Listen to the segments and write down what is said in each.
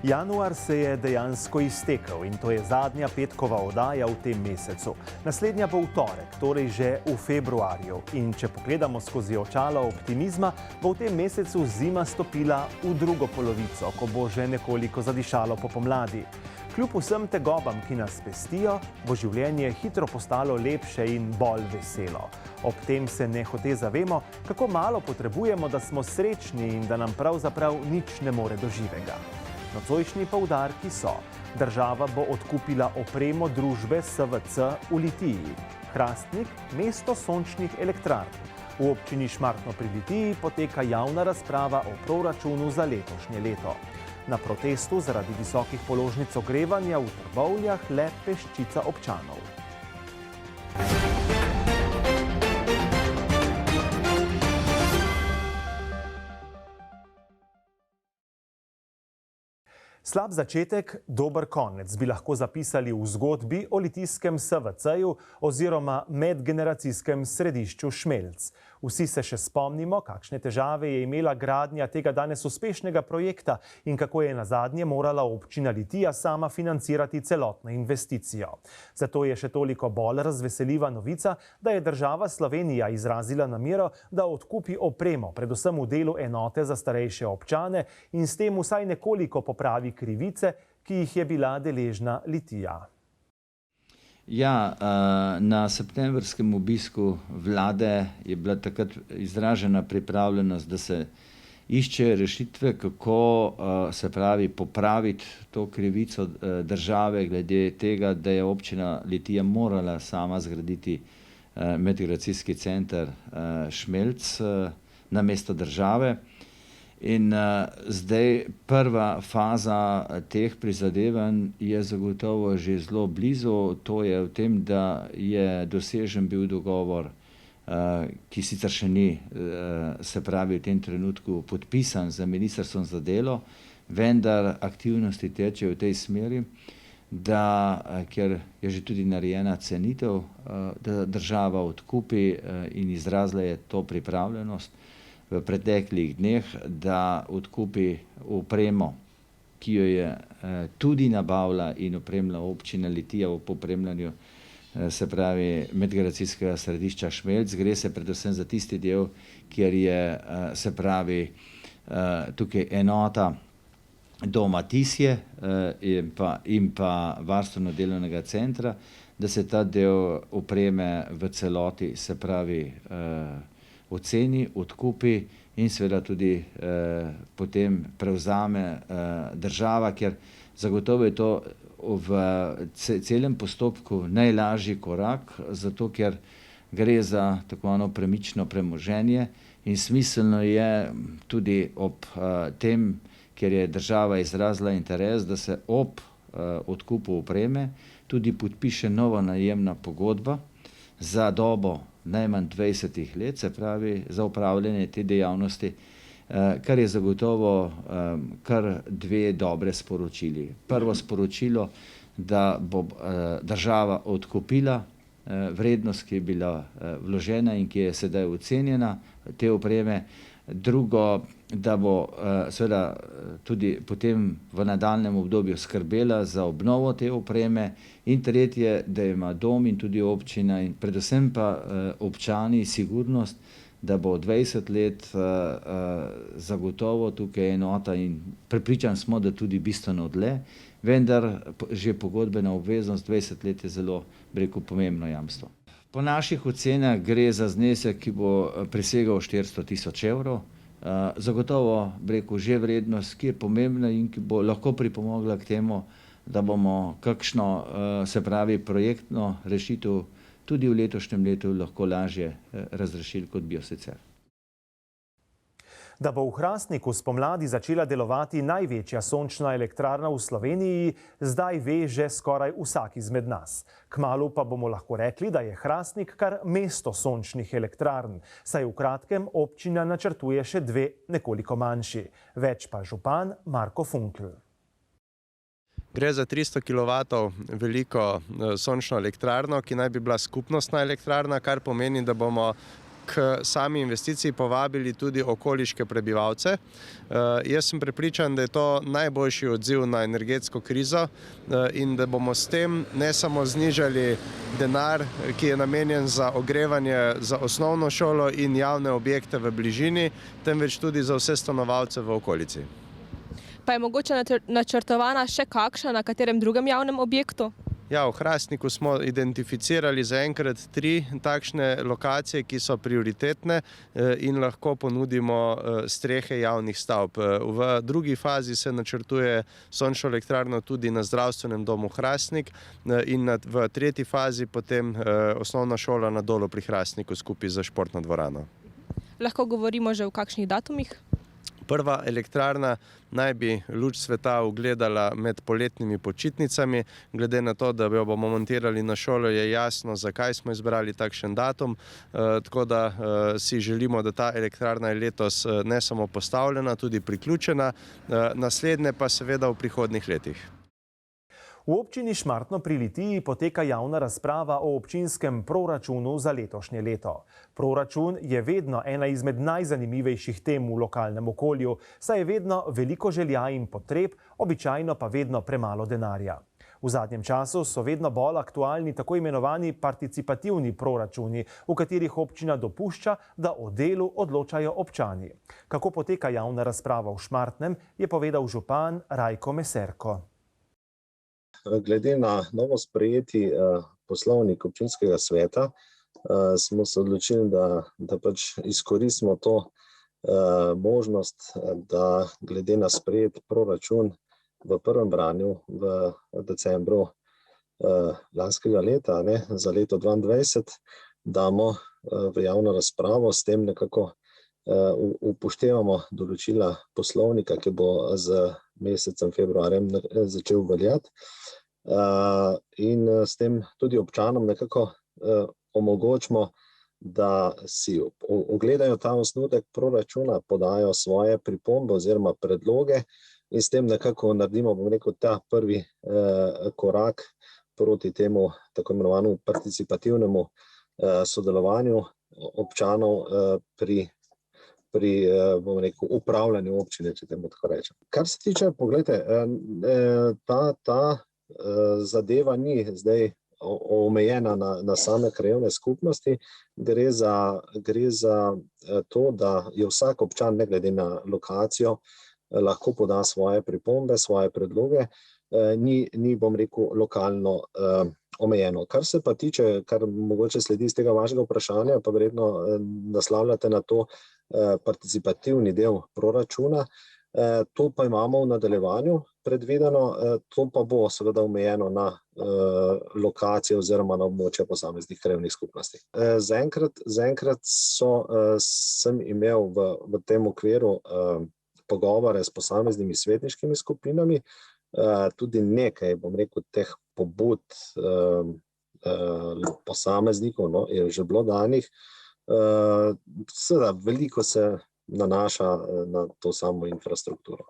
Januar se je dejansko iztekel in to je zadnja petkova oddaja v tem mesecu. Naslednja bo v torek, torej že v februarju. In če pogledamo skozi očala optimizma, bo v tem mesecu zima stopila v drugo polovico, ko bo že nekoliko zadišalo po pomladi. Kljub vsem tegobam, ki nas pestijo, bo življenje hitro postalo lepše in bolj veselo. Ob tem se nehote zavemo, kako malo potrebujemo, da smo srečni in da nam pravzaprav nič ne more do živega. Nocojšnji poudarki so: država bo odkupila opremo družbe SVC v Litiji, Hrastnik mesto sončnih elektrarn. V občini Šmartno pri Litiji poteka javna razprava o proračunu za letošnje leto. Na protestu zaradi visokih položnic ogrevanja v Trbovljah le peščica občanov. Slab začetek, dober konec bi lahko zapisali v zgodbi o litijskem SVC-ju oziroma medgeneracijskem središču Šmelc. Vsi se še spomnimo, kakšne težave je imela gradnja tega danes uspešnega projekta in kako je nazadnje morala občina Litija sama financirati celotno investicijo. Zato je še toliko bolj razveseljiva novica, da je država Slovenija izrazila namero, da odkupi opremo, predvsem v delu enote za starejše občane in s tem vsaj nekoliko popravi krivice, ki jih je bila deležna Litija. Ja, na septembrskem obisku vlade je bila takrat izražena pripravljenost, da se iščejo rešitve, kako se pravi popraviti to krivico države glede tega, da je občina Litija morala sama zgraditi medgeneracijski center Šmelc namesto države. In zdaj prva faza teh prizadevanj je zagotovo že zelo blizu. To je v tem, da je dosežen bil dogovor, ki sicer še ni, se pravi v tem trenutku podpisan z Ministrstvom za delo, vendar aktivnosti tečejo v tej smeri, da, ker je že tudi narejena cenitev, da država odkupi in izrazila je to pripravljenost v preteklih dneh, da odkupi opremo, ki jo je tudi nabavila in opremila občina Litija v opremljanju, se pravi medgeneracijskega središča Šmelc. Gre se predvsem za tisti del, kjer je, se pravi, tukaj enota Doma Tisje in pa varstveno-delovnega centra, da se ta del opreme v celoti, se pravi, oceni, odkupi in seveda tudi potem prevzame država, ker zagotovo je to v celem postopku najlažji korak, zato ker gre za tako imenovano premično premoženje in smiselno je tudi ob tem, ker je država izrazila interes, da se ob odkupu opreme tudi podpiše nova najemna pogodba za dobo najmanj 20 let, se pravi za upravljanje te dejavnosti, kar je zagotovo kar dve dobre sporočili. Prvo sporočilo, da bo država odkupila vrednost, ki je bila vložena in ki je sedaj ocenjena, te opreme. Drugo, da bo seveda tudi potem v nadaljnjem obdobju skrbela za obnovo te opreme. In tretje, da ima dom in tudi občina in predvsem pa občani sigurnost, da bo 20 let zagotovo tukaj enota in prepričan smo, da tudi bistveno dlje, vendar že pogodbena obveznost 20 let je zelo, bi rekel, pomembno jamstvo. Po naših ocenah gre za znesek, ki bo presegal 400 tisoč evrov. Zagotovo, bi rekel, že vrednost, ki je pomembna in ki bo lahko pripomogla k temu, da bomo kakšno, se pravi, projektno rešitev tudi v letošnjem letu lahko lažje razrešili, kot bi jo sicer. Da bo v Hrastniku spomladi začela delovati največja sončna elektrarna v Sloveniji, zdaj ve že skoraj vsak izmed nas. Kmalu pa bomo lahko rekli, da je Hrastnik kar mesto sončnih elektrarn, saj v kratkem občina načrtuje še dve nekoliko manjši. Več pa župan Marko Funkl. Gre za 300 kilovatov veliko sončno elektrarno, ki naj bi bila skupnostna elektrarna, kar pomeni, da bomo k sami investiciji povabili tudi okoliške prebivalce. Jaz sem prepričan, da je to najboljši odziv na energetsko krizo in da bomo s tem ne samo znižali denar, ki je namenjen za ogrevanje za osnovno šolo in javne objekte v bližini, temveč tudi za vse stanovalce v okolici. Pa je mogoče načrtovana še kakšna na katerem drugem javnem objektu? Ja, v Hrastniku smo identificirali zaenkrat 3 takšne lokacije, ki so prioritetne in lahko ponudimo strehe javnih stavb. V drugi fazi se načrtuje sončno elektrarno tudi na zdravstvenem domu Hrastnik in v tretji fazi potem osnovna šola na Dolu pri Hrastniku skupaj za športno dvorano. Lahko govorimo že o kakšnih datumih? Prva elektrarna naj bi luč sveta ugledala med poletnimi počitnicami. Glede na to, da jo bomo montirali na šolo, je jasno, zakaj smo izbrali takšen datum. Tako da si želimo, da ta elektrarna je letos ne samo postavljena, tudi priključena, naslednje pa seveda v prihodnjih letih. V občini Šmartno pri Litiji poteka javna razprava o občinskem proračunu za letošnje leto. Proračun je vedno ena izmed najzanimivejših tem v lokalnem okolju, saj je vedno veliko želja in potreb, običajno pa vedno premalo denarja. V zadnjem času so vedno bolj aktualni tako imenovani participativni proračuni, v katerih občina dopušča, da o delu odločajo občani. Kako poteka javna razprava v Šmartnem, je povedal župan Rajko Meserko. Glede na novo sprejeti poslovnik občinskega sveta smo se odločili, da pač izkoristimo to možnost, da glede na sprejet proračun v prvem branju v decembru lanskega leta, za leto 2022, damo v javno razpravo, s tem nekako upoštevamo določila poslovnika, ki bo z mesecem februarjem začel veljati. In s tem tudi občanom nekako omogočimo, da si ogledajo ta osnutek proračuna, podajo svoje pripombe oziroma predloge in s tem nekako naredimo, bom rekel, ta prvi korak proti temu tako imenovanemu participativnemu sodelovanju občanov pri bom rekel, upravljanju občine, če temu tako rečem. Kar se tiče, pogledajte, ta zadeva ni zdaj omejena na same krajevne skupnosti. Gre za to, da je vsak občan, ne glede na lokacijo, lahko poda svoje pripombe, svoje predloge. Ni, bom rekel, lokalno omejeno. Kar se pa tiče, kar mogoče sledi iz tega vašega vprašanja, pa verjetno naslavljate na to participativni del proračuna, to pa imamo v nadaljevanju predvideno, to pa bo seveda omejeno na lokacije oziroma na območja posameznih krajevnih skupnosti. Zaenkrat sem imel v tem okviru pogovore s posameznimi svetniškimi skupinami, tudi nekaj, bom rekel, teh pobud posameznikov je že bilo danih. Seveda, veliko se nanaša na to samo infrastrukturo.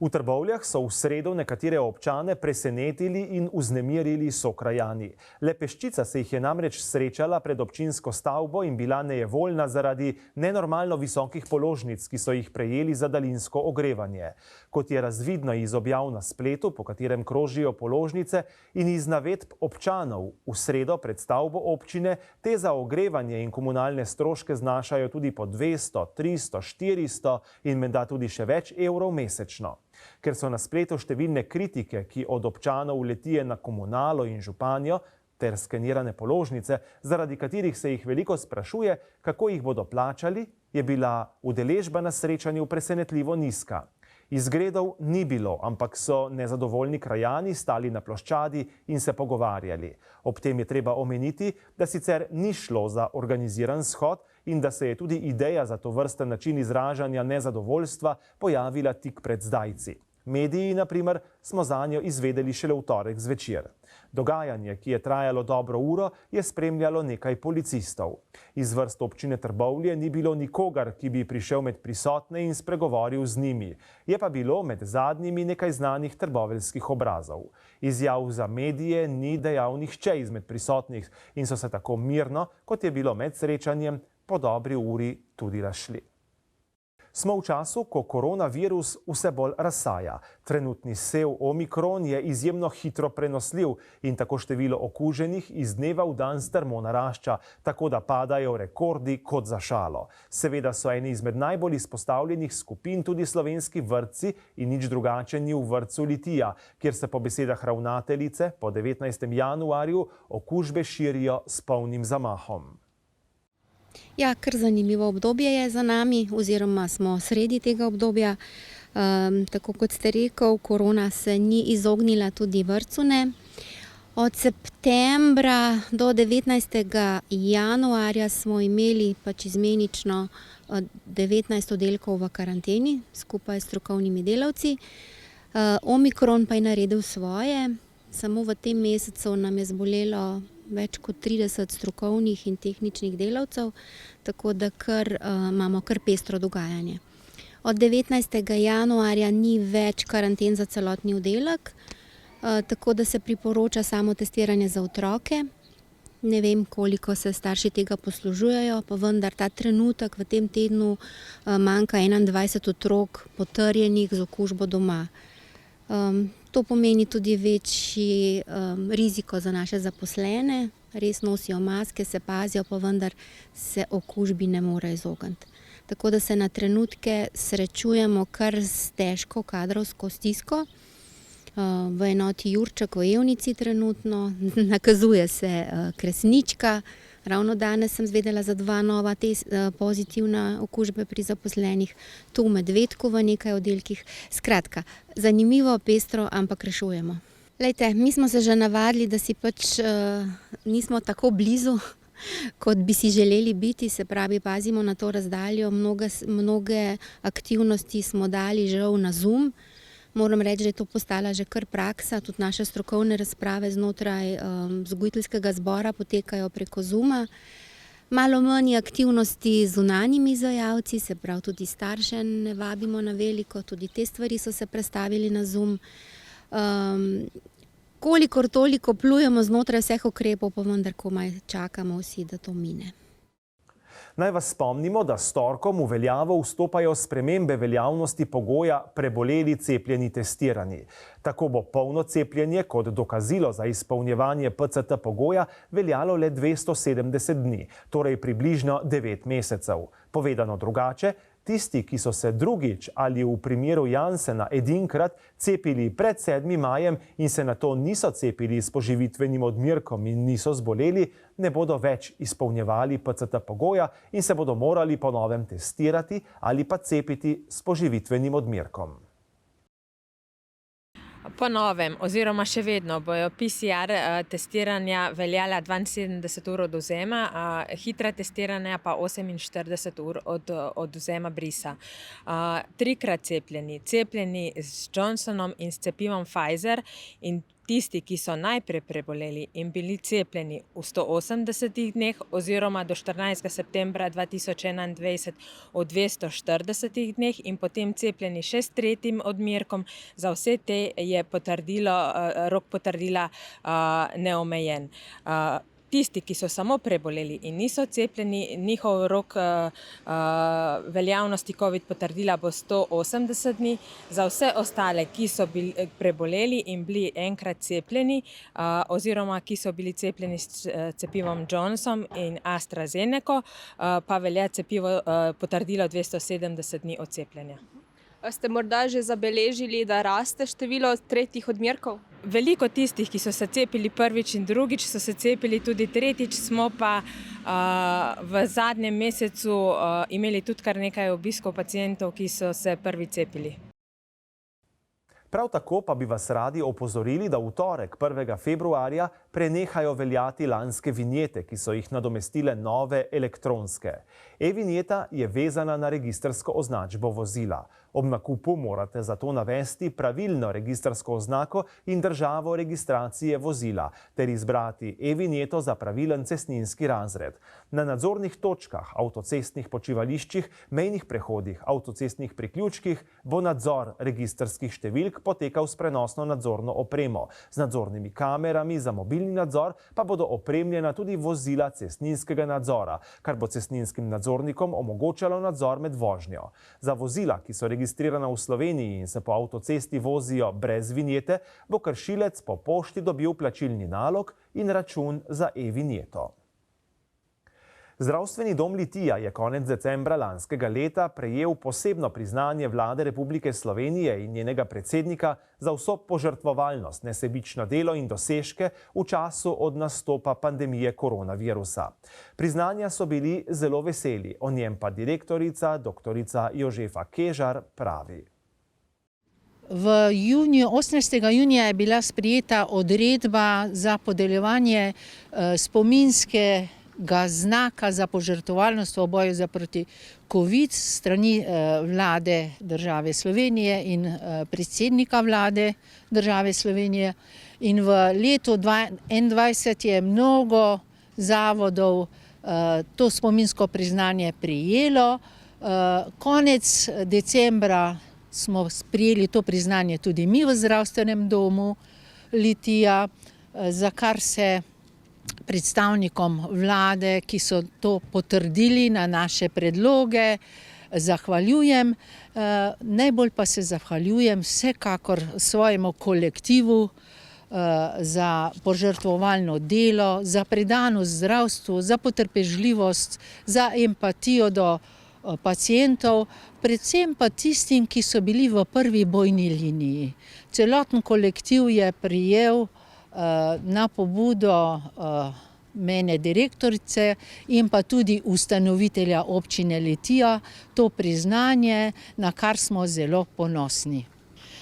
V Trbovljah so v sredo nekatere občane presenetili in vznemirili sokrajani. Le peščica se jih je namreč srečala pred občinsko stavbo in bila nejevoljna zaradi nenormalno visokih položnic, ki so jih prejeli za daljinsko ogrevanje. Kot je razvidno iz objav na spletu, po katerem krožijo položnice, in iz navedb občanov, v sredo pred stavbo občine te za ogrevanje in komunalne stroške znašajo tudi po 200, 300, 400 in menda tudi še več evrov mesečno. Ker so na spletu številne kritike, ki od občanov letijo na komunalo in županjo, ter skenirane položnice, zaradi katerih se jih veliko sprašuje, kako jih bodo plačali, je bila udeležba na srečanju presenetljivo nizka. Izgredov ni bilo, ampak so nezadovoljni krajani stali na ploščadi in se pogovarjali. Ob tem je treba omeniti, da sicer ni šlo za organiziran shod in da se je tudi ideja za tovrsten način izražanja nezadovoljstva pojavila tik pred zdajci. Mediji, na primer, smo zanjo izvedeli šele v torek zvečer. Dogajanje, ki je trajalo dobro uro, je spremljalo nekaj policistov. Iz vrst občine Trbovlje ni bilo nikogar, ki bi prišel med prisotne in spregovoril z njimi. Je pa bilo med zadnjimi nekaj znanih trboveljskih obrazov. Izjav za medije ni dejal nihče izmed prisotnih in so se tako mirno, kot je bilo med srečanjem, po dobri uri tudi razšli. Smo v času, ko koronavirus vse bolj razsaja. Trenutni sev Omikron je izjemno hitro prenosljiv in tako število okuženih iz dneva v dan strmo narašča, tako da padajo rekordi kot za šalo. Seveda so eni izmed najbolj izpostavljenih skupin tudi slovenski vrtci in nič drugače ni v vrtcu Litija, kjer se po besedah ravnateljice po 19. januarju okužbe širijo s polnim zamahom. Ja, kar zanimivo obdobje je za nami, oziroma smo sredi tega obdobja. Tako kot ste rekel, korona se ni izognila tudi vrtcu ne. Od septembra do 19. januarja smo imeli pač izmenično 19 oddelkov v karanteni skupaj s strokovnimi delavci. Omikron pa je naredil svoje. Samo v tem mesecu nam je zbolelo več kot 30 strokovnih in tehničnih delavcev, tako da imamo kar pestro dogajanje. Od 19. januarja ni več karanten za celotni oddelek, tako da se priporoča samo testiranje za otroke. Ne vem, koliko se starši tega poslužujejo, pa vendar ta trenutek v tem tednu manjka 21 otrok potrjenih z okužbo doma. To pomeni tudi večji riziko za naše zaposlene, res nosijo maske, se pazijo, pa vendar se okužbi ne more izogniti. Tako da se na trenutke srečujemo kar s težko kadrovsko stisko. V enoti Jurček v Evnici trenutno nakazuje se Kresnička. Ravno danes sem zvedela za 2 nova pozitivna okužbe pri zaposlenih, tu v Medvedku v nekaj oddelkih. Skratka, zanimivo, pestro, ampak rešujemo. Lejte, mi smo se že navadili, da si pač nismo tako blizu, kot bi si želeli biti, se pravi, pazimo na to razdaljo. Mnoge aktivnosti smo dali žal na Zoom. Moram reči, da je to postala že kar praksa, tudi naše strokovne razprave znotraj vzgojiteljskega zbora potekajo preko Zooma. Malo manj aktivnosti z zunanjimi izvajalci, se pravi tudi starše ne vabimo na veliko, tudi te stvari so se prestavili na Zoom. Kolikor toliko plujemo znotraj vseh ukrepov, pa vendar komaj čakamo vsi, da to mine. Naj vas spomnimo, da s torkom v veljavo vstopajo spremembe veljavnosti pogoja preboleli, cepljeni, testirani. Tako bo polno cepljenje kot dokazilo za izpolnjevanje PCT pogoja veljalo le 270 dni, torej približno 9 mesecev. Povedano drugače, tisti, ki so se drugič ali v primeru Janssena edinkrat cepili pred 7. majem in se nato niso cepili s poživitvenim odmerkom in niso zboleli, ne bodo več izpolnjevali PCT pogoja in se bodo morali po novem testirati ali pa cepiti s poživitvenim odmerkom. Po novem, oziroma še vedno, bojo PCR testiranja veljala 72 ur od vzema, hitra testiranja pa 48 ur od vzema brisa. 3-krat cepljeni z Johnsonom in s cepivom Pfizer in tisti, ki so najprej preboleli in bili cepljeni v 180 dneh oziroma do 14. septembra 2021 v 240 dneh in potem cepljeni še s 3. odmerkom, za vse te je rok potrdila neomejen. Tisti, ki so samo preboleli in niso cepljeni, njihov rok veljavnosti COVID potrdila bo 180 dni. Za vse ostale, ki so bili preboleli in bili enkrat cepljeni oziroma ki so bili cepljeni s cepivom Johnson in AstraZeneca, pa velja potrdilo 270 dni od cepljenja. Ste morda že zabeležili, da raste število 3. odmerkov? Veliko tistih, ki so se cepili prvič in drugič, so se cepili tudi tretjič, smo pa v zadnjem mesecu imeli tudi kar nekaj obiskov pacientov, ki so se prvi cepili. Prav tako pa bi vas radi opozorili, da v torek 1. februarja prenehajo veljati lanske vinjete, ki so jih nadomestile nove elektronske. E-vinjeta je vezana na registrsko označbo vozila. Ob nakupu morate zato navesti pravilno registrsko oznako in državo registracije vozila ter izbrati e-vinjeto za pravilen cestninski razred. Na nadzornih točkah, avtocestnih počivališčih, mejnih prehodih, avtocestnih priključkih bo nadzor registrskih številk potekal s prenosno nadzorno opremo. Z nadzornimi kamerami za mobilni nadzor pa bodo opremljena tudi vozila cestninskega nadzora, kar bo cestninskim nadzornikom omogočalo nadzor med vožnjo. Za vozila, ki so registrirana v Sloveniji in se po avtocesti vozijo brez vinjete, bo kršilec po pošti dobil plačilni nalog in račun za e-vinjeto. Zdravstveni dom Litija je konec decembra lanskega leta prejel posebno priznanje Vlade Republike Slovenije in njenega predsednika za vso požrtvovalnost, nesebično delo in dosežke v času od nastopa pandemije koronavirusa. Priznanja so bili zelo veseli, o njem pa direktorica dr. Jožefa Kežar pravi. V juniju, 18. junija je bila sprejeta odredba za podeljevanje spominskega znaka za požrtvovalnost v boju proti COVID strani vlade države Slovenije in predsednika vlade države Slovenije. In v letu 2021 je mnogo zavodov to spominsko priznanje prejelo. Konec decembra smo sprejeli to priznanje tudi mi v zdravstvenem domu Litija, za kar se predstavnikom vlade, ki so to potrdili na naše predloge, zahvaljujem. Najbolj pa se zahvaljujem vsekakor svojemu kolektivu za požrtvovalno delo, za predanost zdravstvu, za potrpežljivost, za empatijo do pacientov, predvsem pa tistim, ki so bili v prvi bojni liniji. Celoten kolektiv je prijel na pobudo mene direktorice in pa tudi ustanovitelja občine Litija to priznanje, na kar smo zelo ponosni.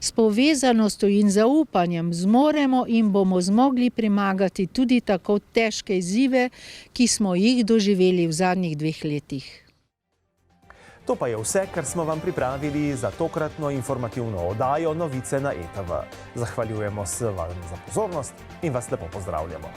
S povezanostjo in zaupanjem zmoremo in bomo zmogli premagati tudi tako težke izzive, ki smo jih doživeli v zadnjih 2 letih. To pa je vse, kar smo vam pripravili za tokratno informativno oddajo Novice na ETV. Zahvaljujemo se vam za pozornost in vas lepo pozdravljamo.